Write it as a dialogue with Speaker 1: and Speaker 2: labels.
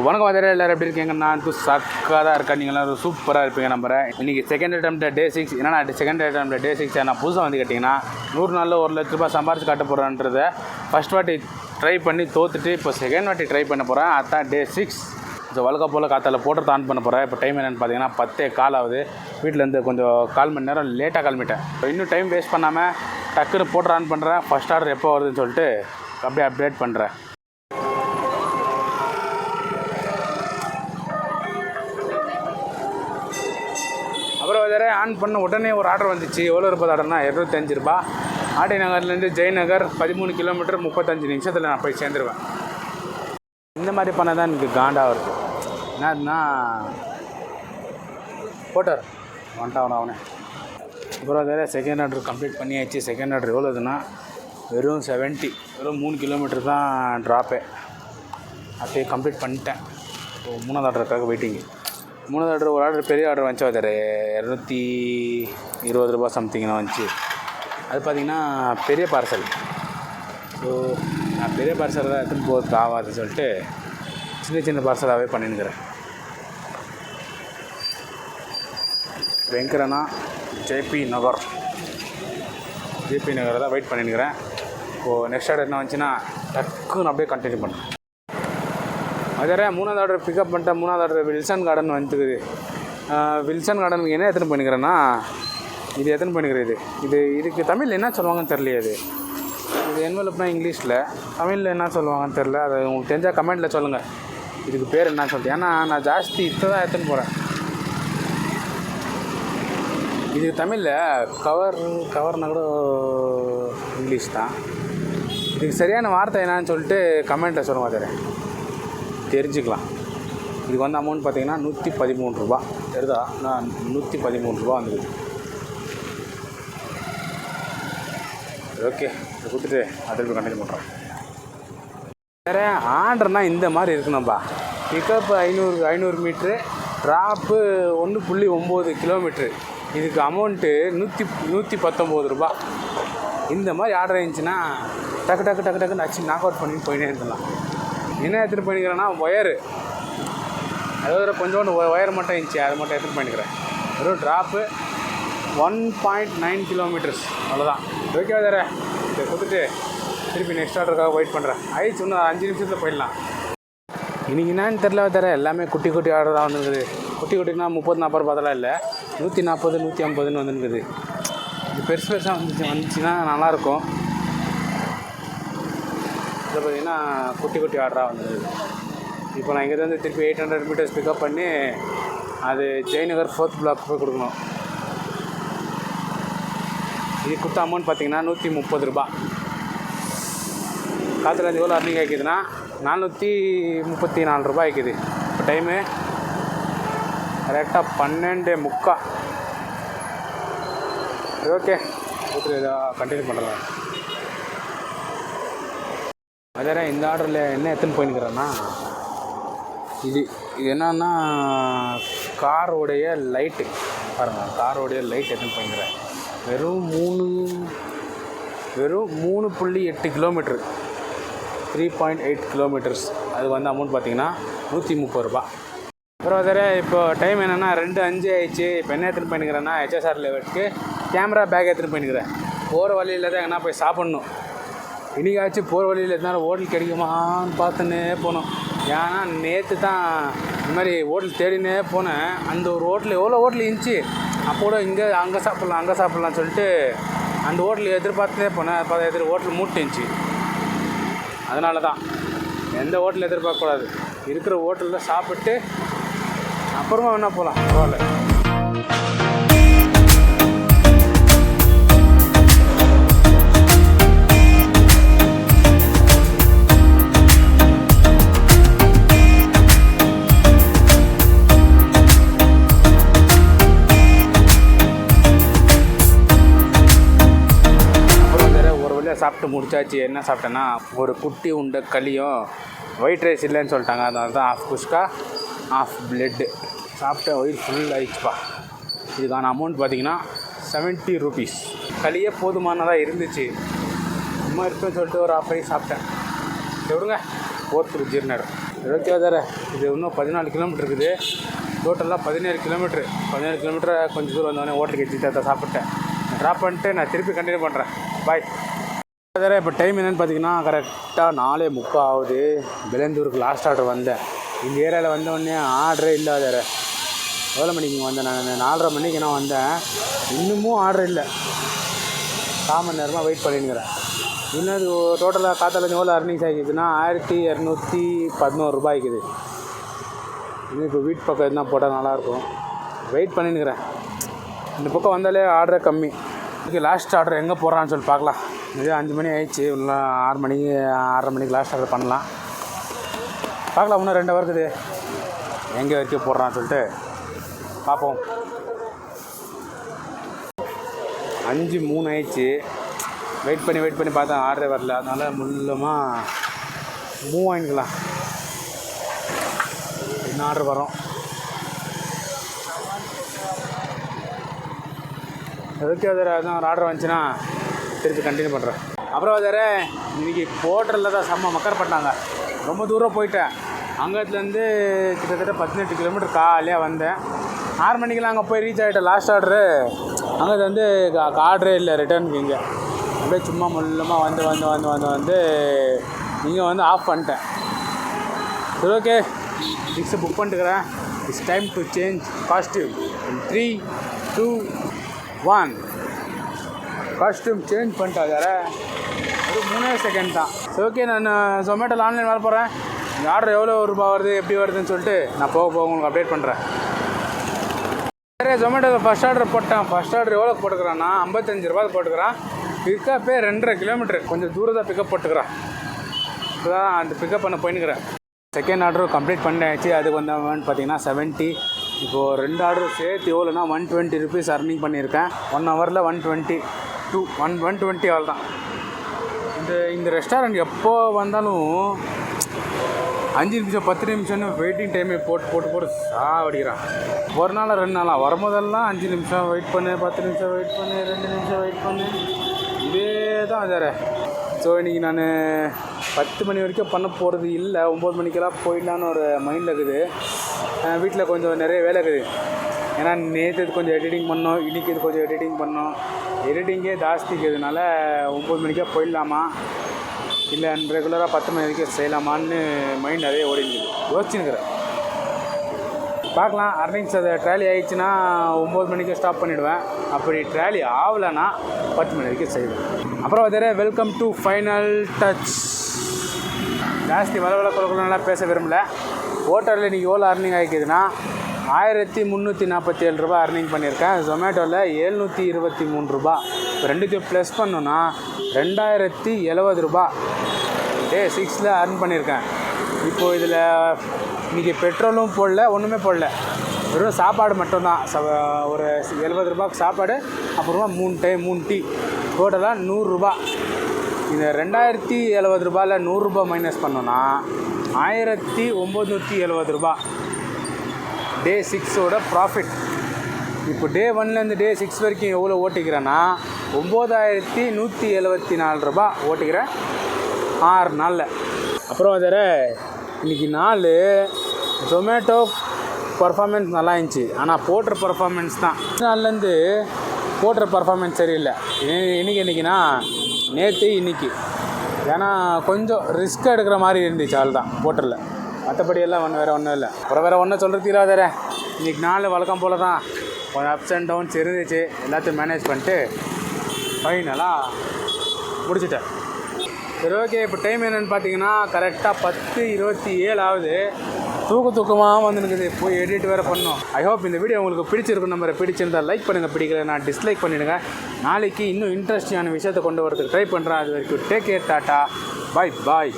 Speaker 1: வணக்கம் வதர எல்லோரும் எப்படி இருக்கீங்க? நான் சக்காக தான் இருக்கேன். நீங்கள் எல்லோரும் சூப்பராக இருப்பீங்க நம்புறேன். இன்றைக்கி செகண்ட் அட்டெம்ப்ட் டே 6. என்னன்னா செகண்ட் அட்டெம்ப்ட் டே 6 நான் புதுசாக வந்து கேட்டிங்கன்னா 100 நாளில் 1 லட்ச ரூபாய் சம்பாரிச்சு காட்ட போகிறேன்றதை ஃபஸ்ட் வாட்டி ட்ரை பண்ணி தோற்றுட்டு இப்போ செகண்ட் வாட்டி ட்ரை பண்ண போகிறேன். அதுதான் டே 6. ஸோ வழக்கம் போல் காத்தால போட்டு ஆன் பண்ண போகிறேன். இப்போ டைம் என்னென்னு பார்த்தீங்கன்னா 10:15 ஆகுது. வீட்டிலேருந்து கொஞ்சம் 1/4 மணி நேரம் லேட்டாக கிளம்பிட்டேன். இன்னும் டைம் வேஸ்ட் பண்ணாமல் டக்குன்னு போட்டு ஆன் பண்ணுறேன். ஃபஸ்ட் ஆர்டர் எப்போ வருதுன்னு சொல்லிட்டு அப்படியே அப்டேட் பண்ணுறேன். அப்புறம் வேறு ஆன் பண்ண உடனே ஒரு ஆர்டர் வந்துச்சு. எவ்வளோ ரூபாய் ஆர்டர்னா 205 ரூபா. ஆர்டி நகர்லேருந்து ஜெயநகர் 13 கிலோமீட்டர் 35 நிமிஷத்தில் நான் போய் சேர்ந்துருவேன். இந்த மாதிரி பண்ண தான் எனக்கு காண்டாக இருக்குது. என்னதுன்னா போட்டார் வந்துட்டான் அவனே. அப்புறம் வேறு செகண்ட் ஆர்டர் கம்ப்ளீட் பண்ணியாச்சு. செகண்ட் ஆர்டர் எவ்வளோதுன்னா வெறும் 70, வெறும் 3 கிலோமீட்டர் தான் ட்ராப்பே. அப்படியே கம்ப்ளீட் பண்ணிட்டேன். ஸோ 3வது ஆர்டருக்காக வெயிட்டிங்கு. 3வது ஆர்டர் ஒரு ஆர்டர் பெரிய ஆர்டர் வந்துச்சு. அது 220 ரூபா சம்திங்னா வந்துச்சு. அது பார்த்திங்கன்னா பெரிய பார்சல். ஸோ நான் பெரிய பார்சல் தான் எடுத்துன்னு போகிறதுக்கு ஆகாதுன்னு சொல்லிட்டு சின்ன சின்ன பார்சலாகவே பண்ணினுக்கிறேன். வெங்கரனா ஜேபி நகர் தான் வெயிட் பண்ணினுக்கிறேன். இப்போது நெக்ஸ்ட் ஆர்டர் என்ன வந்துச்சுன்னா டக்குன்னு அப்படியே கண்டினியூ பண்ணுறேன். அதே 3வது ஆர்டர் பிக்கப் பண்ணிட்டேன். 3வது ஆர்டர் வில்சன் கார்டன் வந்துக்குது. வில்சன் கார்டனுக்கு என்ன எத்தனை பண்ணிக்கிறேன்னா இது எத்தனை பண்ணிக்கிறது. இதுக்கு தமிழில் என்ன சொல்லுவாங்கன்னு தெரியலையே. இது என்வலப்னா இங்கிலீஷில், தமிழில் என்ன சொல்லுவாங்கன்னு தெரில. அதை உங்களுக்கு தெரிஞ்சால் கமெண்ட்டில் சொல்லுங்கள் இதுக்கு பேர் என்ன சொல்லிட்டு. ஏன்னா நான் ஜாஸ்தி இப்போ தான் எடுத்துன்னு போகிறேன். இதுக்கு தமிழில் கவர்னா கூட இங்கிலீஷ் தான். இதுக்கு சரியான வார்த்தை என்னான்னு சொல்லிட்டு கமெண்ட்டில் சொல்லுங்க. அதை தெரிஞ்சுக்கலாம். இதுக்கு வந்து அமௌண்ட் பார்த்திங்கன்னா 113 ரூபா தெரியுதா. நான் 113 ரூபா வந்துடுது. ஓகே, இதை கொடுத்துட்டு அதில் போய் கண்டினியூ பண்ணுறோம். வேறு ஆர்டர்னால் இந்த மாதிரி இருக்கணும்பா. Pickup 500 metre, drop 1.9 kilometre. இதுக்கு அமௌண்ட்டு 119 ரூபா. இந்த மாதிரி ஆர்டர் இருந்துச்சுன்னா டக்குன்னு அச்சு நாக் அவுட் பண்ணி போயினே இருக்கலாம். என்ன எடுத்துகிட்டு பண்ணிக்கிறேன்னா ஒயரு, அதாவது கொஞ்சோண்டு ஒயர் மட்டும் இருந்துச்சு, அதை மட்டும் எடுத்துகிட்டு பண்ணிக்கிறேன். வெறும் ட்ராப்பு 1.9 கிலோமீட்டர்ஸ் அவ்வளோதான். ஓகே வேறு இதை கொடுத்துட்டு திருப்பி நெக்ஸ்ட் ஆர்டருக்காக வெயிட் பண்ணுறேன். ஆயிடுச்சு, இன்னும் 5 நிமிஷத்தில் போயிடலாம். இன்றைக்கி என்னன்னு தெரில வேறு எல்லாமே குட்டி ஆர்டர் தான் வந்துருக்குது. குட்டினா 30-40 ரூபாயெல்லாம் இல்லை, 140 150ன்னு வந்துருக்குது. இது பெருசாக வந்துச்சுன்னா நல்லாயிருக்கும். இதில் பார்த்திங்கன்னா குட்டி ஆர்டராக வந்துருக்குது. இப்போ நான் இங்கேருந்து திருப்பி 800 மீட்டர்ஸ் பிக்கப் பண்ணி அது ஜெயநகர் 4th பிளாக் போய் கொடுக்கணும். இது கொடுத்த அமௌண்ட் பார்த்திங்கன்னா 130 ரூபா. காற்றுலேருந்து எவ்வளோ அர்னிங் ஆகிக்குதுன்னா 434 ரூபா ஆகிக்குது. இப்போ டைமு கரெக்டாக 12:45. ஓகே, கொடுத்துட்டு ஏதாவது கண்டினியூ பண்ணுறேன். அதே இந்த ஆர்டரில் என்ன எடுத்துன்னு போயின்னுக்கிறேன்னா இது என்னன்னா காரோடைய லைட்டு பாருங்கள். காரோடைய லைட் எடுத்துன்னு போயின்னுக்கிறேன். வெறும் 3.8 கிலோமீட்ரு, 3.8 கிலோமீட்டர்ஸ். அது வந்து அமௌண்ட் பார்த்திங்கன்னா 130 ரூபா. அப்புறம் வேறு இப்போ டைம் என்னென்னா 2:05 ஆயிடுச்சு. இப்போ என்ன எடுத்துன்னு பண்ணிக்கிறேன்னா HSR லெவலுக்கு கேமரா பேக் எடுத்துன்னு பண்ணிக்கிறேன். போகிற வழியில் தான் எங்கன்னா போய் சாப்பிட்ணும். இன்றைக்காச்சும் போகிற வழியில் எதனால ஹோட்டல் கிடைக்குமான்னு பார்த்துன்னே போனோம். ஏன்னா நேற்று தான் இந்த மாதிரி ஹோட்டல் தேடினே போனேன். அந்த ஒரு ஹோட்டல் எவ்வளோ ஹோட்டல் இருந்துச்சு. அப்போ கூட அங்கே சாப்பிட்லான்னு சொல்லிட்டு அந்த ஹோட்டல் எதிர்பார்த்துனே போனேன். ஹோட்டல் மூட்டிருந்துச்சு. அதனால தான் எந்த ஹோட்டல் எதிர்பார்க்கக்கூடாது. இருக்கிற ஹோட்டலில் சாப்பிட்டு அப்புறமா வேணால் போகலாம், பரவாயில்ல. சாப்பிட்டு முடிச்சாச்சு. என்ன சாப்பிட்டேன்னா ஒரு குட்டி உண்டை களியும் ஒயிட் ரைஸ் இல்லைன்னு சொல்லிட்டாங்க. அதனால தான் ஆஃப் குஷ்கா ஆஃப் பிளெட்டு சாப்பிட்டேன். வயிறு ஃபுல் ஆயிடுச்சுப்பா. இதுக்கான அமௌண்ட் பார்த்திங்கன்னா 70 ரூபீஸ். களியே போதுமானதாக இருந்துச்சு. சும்மா இருக்குன்னு சொல்லிட்டு ஒரு ஆஃப் ரைஸ் சாப்பிட்டேன். விடுங்க, 4th ஜீர்ணர். ஓகே தர இது இன்னும் 14 கிலோமீட்டர் இருக்குது. டோட்டலாக 17 கிலோமீட்டரை கொஞ்சம் தூரம் வந்தோடனே ஹோட்டலுக்கு எச்சு சாப்பிட்டேன். ட்ராப் பண்ணிட்டு நான் திருப்பி கண்டினியூ பண்ணுறேன். பாய். வேறு இப்போ டைம் என்னென்னு பார்த்தீங்கன்னா கரெக்டாக 4:30 ஆகுது. பெலந்தூருக்கு லாஸ்ட் ஆர்டர் வந்தேன். இந்த ஏரியாவில் வந்தோடனே ஆர்டரே இல்லை. வேறு எவ்வளோ மணிக்கு வந்தேன்? நான் 4:30 மணிக்கு நான் வந்தேன். இன்னமும் ஆர்டர் இல்லை. 1/4 மணி நேரமாக வெயிட் பண்ணிக்கிறேன். இன்னும் அது டோட்டலாக காத்தாலேருந்து எவ்வளோ அர்னிங்ஸ் ஆகிக்குதுன்னா 1211 ரூபாய்க்குது. இன்னும் இப்போ வீட்டு பக்கம் எதுனா போட்டால் நல்லாயிருக்கும். வெயிட் பண்ணிக்கிறேன். இந்த பக்கம் வந்தாலே ஆர்டரே கம்மி. ஓகே, லாஸ்ட் ஆர்டர் எங்கே போடுறான்னு சொல்லி பார்க்கலாம். இதே 5 மணி ஆயிடுச்சு. இன்னும் 6 மணிக்கு 6:30 மணிக்கு லாஸ்ட் ஆர்டர் பண்ணலாம். பார்க்கலாம். இன்னும் 2 ஹவர் இருக்குது. எங்கே வரைக்கும் போடுறான்னு சொல்லிட்டு பார்ப்போம். 5:03 ஆயிடுச்சு. வெயிட் பண்ணி பார்த்தா ஆர்டரே வரல. அதனால் முள்ளமாக மூவ் ஆகிக்கலாம். இன்னும் ஆர்டர் வரோம். ஓகே வேறு அதுதான் ஒரு ஆர்டர் வந்துச்சுன்னா திருப்பி கண்டினியூ பண்ணுறேன். அப்புறம் வேறு இன்றைக்கி ஹோட்டலில் தான் செம்ம மக்கர் பண்ணாங்க. ரொம்ப தூரம் போயிட்டேன். அங்கேருந்து கிட்டத்தட்ட 18 கிலோமீட்டர் காலையாக வந்தேன். 6 மணிக்கெலாம் அங்கே போய் ரீச் ஆகிட்டேன். லாஸ்ட் ஆர்டரு அங்கே வந்து ஆர்டரே இல்லை ரிட்டர்னுக்கு. இங்கே அப்படியே சும்மா முள்ளமாக வந்து இங்கே வந்து ஆஃப் பண்ணிட்டேன். சரி, ஓகே, டிக்ஸை புக் பண்ணிட்டுக்கிறேன். It's time to change costume. 3, 2, 1 costume change பண்ணிட்டா வேறு. ஒரு 3 செகண்ட் தான். சரி, ஓகே, நான் ஜொமேட்டோவில் ஆன்லைன் வர போகிறேன். இந்த ஆர்டர் எவ்வளோ ரூபா வருது, எப்படி வருதுன்னு சொல்லிட்டு நான் போக உங்களுக்கு அப்டேட் பண்ணுறேன். வேறு ஜொமேட்டோவில் ஃபஸ்ட் ஆர்டர் போட்டேன். ஃபஸ்ட் ஆர்டர் எவ்வளோ போட்டுக்கிறான்னா 55 ரூபாய்க்கு போட்டுக்கிறான். பிக்கப்பே 2.5 கிலோமீட்டர், கொஞ்சம் தூரம் தான் பிக்கப் போட்டுக்கிறான். இப்போ தான் அந்த பிக்கப் பண்ண போயின்னுக்கிறேன். செகண்ட் ஆர்டரும் கம்ப்ளீட் பண்ணியாச்சு. அதுக்கு வந்து பார்த்தீங்கன்னா 70. இப்போது 2 ஆர்டரும் சேர்த்து எவ்வளோனா 120 ருபீஸ் அர்னிங் பண்ணியிருக்கேன். 1 ஹவரில் 120 ஆள் தான். இந்த ரெஸ்டாரண்ட் எப்போ வந்தாலும் 5 நிமிஷம் 10 நிமிஷம்னு வெயிட்டிங் டைமே போட்டு சாவடிக்கிறான். ஒரு நாள் 2 நாளாக வரும்போதெல்லாம் 5 நிமிஷம் வெயிட் பண்ணு, 10 நிமிஷம் வெயிட் பண்ணு, 2 நிமிஷம் வெயிட் பண்ணு, இதே தான் வேறு. ஸோ இன்றைக்கி நான் 10 மணி வரைக்கும் பண்ண போகிறது இல்லை. 9 மணிக்கெல்லாம் போயிடலான்னு ஒரு மைண்டில் இருக்குது. வீட்டில் கொஞ்சம் நிறைய வேலை இருக்குது. ஏன்னா நேற்று இது கொஞ்சம் எடிட்டிங் பண்ணோம், இன்றைக்கி இது கொஞ்சம் எடிட்டிங் பண்ணோம். எடிட்டிங்கே ஜாஸ்திக்கிறதுனால 9 மணிக்கே போயிடலாமா இல்லை ரெகுலராக 10 மணி வரைக்கும் செய்யலாமான்னு மைண்ட் அதே ஓடிக்குது. யோசிச்சுன்னுக்கிறேன். பார்க்கலாம். அர்னிங்ஸ் அதை ட்ராலி ஆகிடுச்சுன்னா 9 மணிக்கு ஸ்டாப் பண்ணிவிடுவேன். அப்படி ட்ராலி ஆகலைன்னா 10 மணி வரைக்கும் செய்வேன். அப்புறம் அதே வெல்கம் டு ஃபைனல் டச். ஜாஸ்தி வளவள குழந்தைலாம் பேச விரும்பல. ஹோட்டலில் இன்றைக்கி எவ்வளோ அர்னிங் ஆகிக்குதுன்னா 1347 ரூபா அர்னிங் பண்ணியிருக்கேன். ஜொமேட்டோவில் 723 ரூபா. இப்போ ரெண்டுத்தையும் ப்ளஸ் பண்ணோன்னா 2070 ரூபா டே 6ல் அர்ன் பண்ணியிருக்கேன். இப்போது இதில் இன்றைக்கி பெட்ரோலும் போடல, ஒன்றுமே போடல. வெறும் சாப்பாடு மட்டும்தான். ஒரு 70 ரூபாய்க்கு சாப்பாடு, அப்புறமா 3 டீ, டோட்டலாக 100 ரூபா. இந்த 2070 ரூபாயில் 100 ரூபா மைனஸ் பண்ணோன்னா 1970 ரூபா டே 6ஓட ப்ராஃபிட். இப்போ டே 1லேருந்து டே 6 வரைக்கும் எவ்வளோ ஓட்டிக்கிறேன்னா 9174 ரூபா ஓட்டிக்கிறேன் 6 நாளில். அப்புறம் வேறு இன்றைக்கி நாள் ஜொமேட்டோ பர்ஃபார்மன்ஸ் நல்லா இருந்துச்சு. ஆனால் போட்டுற பர்ஃபார்மன்ஸ் தான். நாள்லேருந்து போட்டுற பர்ஃபார்மன்ஸ் சரியில்லை. இன்றைக்கினா நேற்று இன்றைக்கி. ஏன்னா கொஞ்சம் ரிஸ்க் எடுக்கிற மாதிரி இருந்துச்சு. ஆள் தான் போட்டரில். மற்றபடி எல்லாம் வேறு ஒன்றும் இல்லை. அப்புறம் வேறு ஒன்றும் சொல்கிறதுக்கு வேறு. இன்றைக்கி நாள் வழக்கம் போல் தான். கொஞ்சம் அப்ஸ் அண்ட் டவுன்ஸ் இருந்துச்சு. எல்லாத்தையும் மேனேஜ் பண்ணிட்டு ஃபைனலாக முடிச்சிட்டேன். சரி, ஓகே. இப்போ டைம் என்னென்னு பார்த்தீங்கன்னா கரெக்டாக 10:27 ஆகுது. தூக்கமாக வந்துருக்குது. போய் எடிட் வேறு பண்ணோம். ஐ ஹோப் இந்த வீடியோ உங்களுக்கு பிடிச்சிருக்கும். நம்பரை பிடிச்சிருந்தால் லைக் பண்ணுங்கள், பிடிக்கல நான் டிஸ்லைக் பண்ணிவிடுங்க. நாளைக்கு இன்னும் இன்ட்ரெஸ்டிங்கான விஷயத்தை கொண்டு வரதுக்கு ட்ரை பண்ணுறேன். அது வரைக்கும் டேக் கேர், டாட்டா, பாய்.